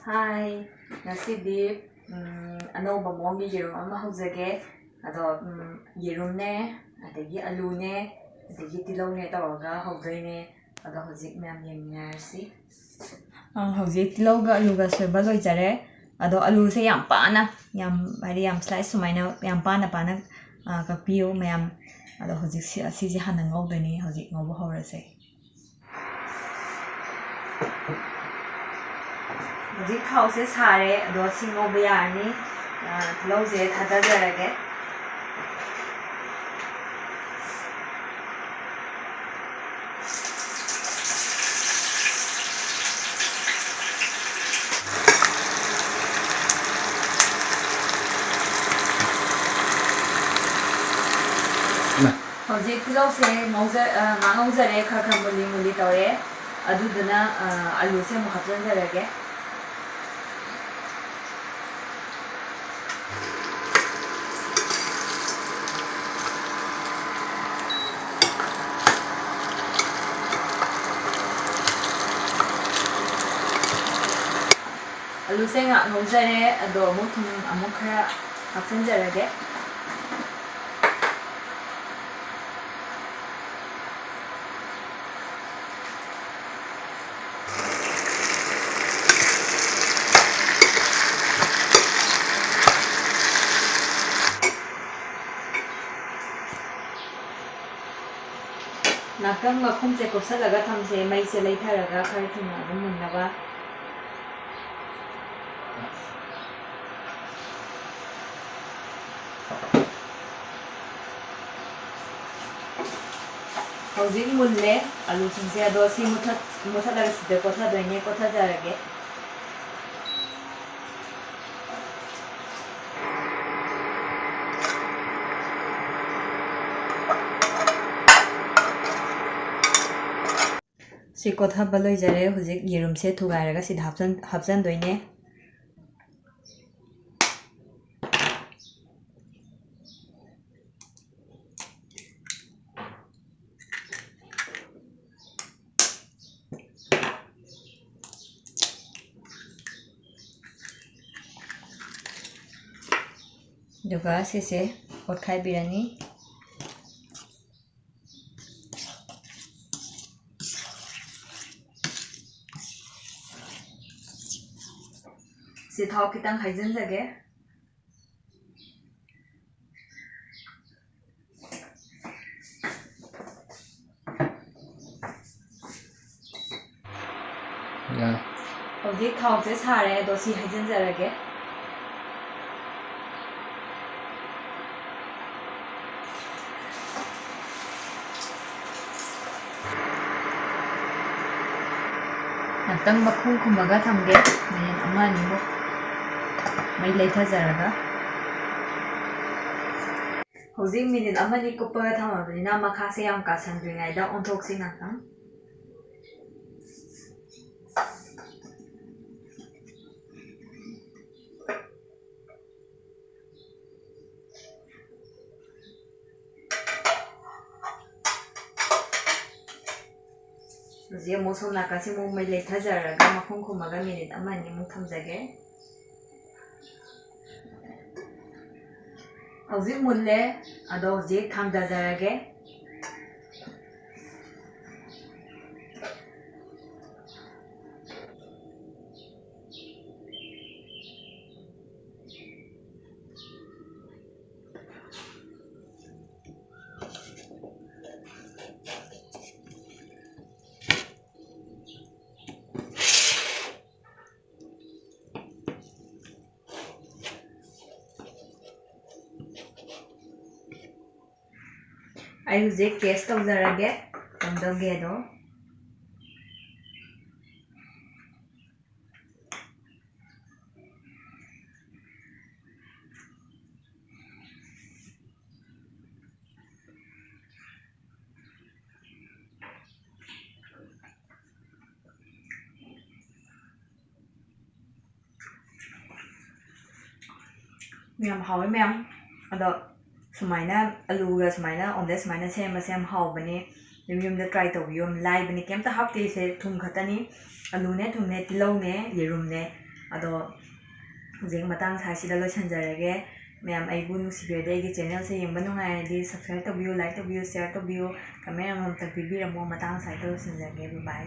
Hi, ngasidi anauba mombi yerum ama hauzage ado yerumne adagi alune adagi tilawne tawaga haudoine ado hojik myam yemnyarsi hojik tilawga aluga soiba loijare ado alu se yam pana yam slice sumaina yam pana kakpiyo mayam ado hojik si hana ngaudoine hojik ngauba haurase hojik thau se sare ado singauba yarni tilaw se thadajarage hojik tilaw se ngaujare khakha muli tawre aduduna alu se mo hapjanjarage alu se ngaujare ado amuk khara hapjanjarage nakang makhum se kopsalaga thamse mai se leitharaga khar thuna adum munnaba hojik mulle alu singse ado si muthatlaga side kothadoine kothajarage si kothaba loijare hojik yerum se thugairaga sida hapjandoine duga sese otkhai birani si thau kitang haijanjage hojik thau se sare ado si haijanjarage natang makhum khumaga thamge mayan ama ni mo mai leithajaraga hojik minute amani kupaga thamabina makha se yam kasandringai da onthoksi natang Zia moso nakasi mo may leithajaraga makhum khumaga minute amani mo thamjage hojik mulle ado hojik thangjajarage I hojik taste tawjarage kamdoge ado Miyam hawi miyam ado sumaina aluga sumaina omelette sumaina sembase yam hawbane yumda try tawbiyo yam laibane kemta hapte se thum khatani alune thumne tilawne yerumne ꯑꯗꯣ ꯍꯧꯖꯤꯛ ꯃꯇꯥꯡ ꯁ꯭ꯋꯥꯏꯁꯤꯗ ꯂꯣꯏꯁꯤꯟꯖꯔꯒꯦ ꯃꯌꯥꯝ ꯑꯩꯕꯨ ꯅꯨꯡꯁꯤꯕꯤꯔꯗꯤ ꯑꯩꯒꯤ ꯆꯦꯅꯦꯜꯁꯦ ꯌꯦꯡꯕ ꯅꯨꯡꯉꯥꯏꯔꯗꯤ ꯁꯕꯁꯀ꯭ꯔꯥꯏꯕ ꯇꯧꯕꯤꯌꯨ, ꯂꯥꯏꯛ ꯇꯧꯕꯤꯌꯨ, ꯁꯤꯌꯔ ꯇꯧꯕꯤꯌꯨ, ꯀꯃꯦꯟ ꯑꯃꯃꯝꯇꯪ ꯄꯤꯕꯤꯔꯝꯃꯣ. ꯃꯇꯥꯡ ꯁ꯭ꯋꯥꯏꯗ ꯂꯣꯏꯁꯤꯟꯖꯔꯒꯦ. ꯕꯥꯏ.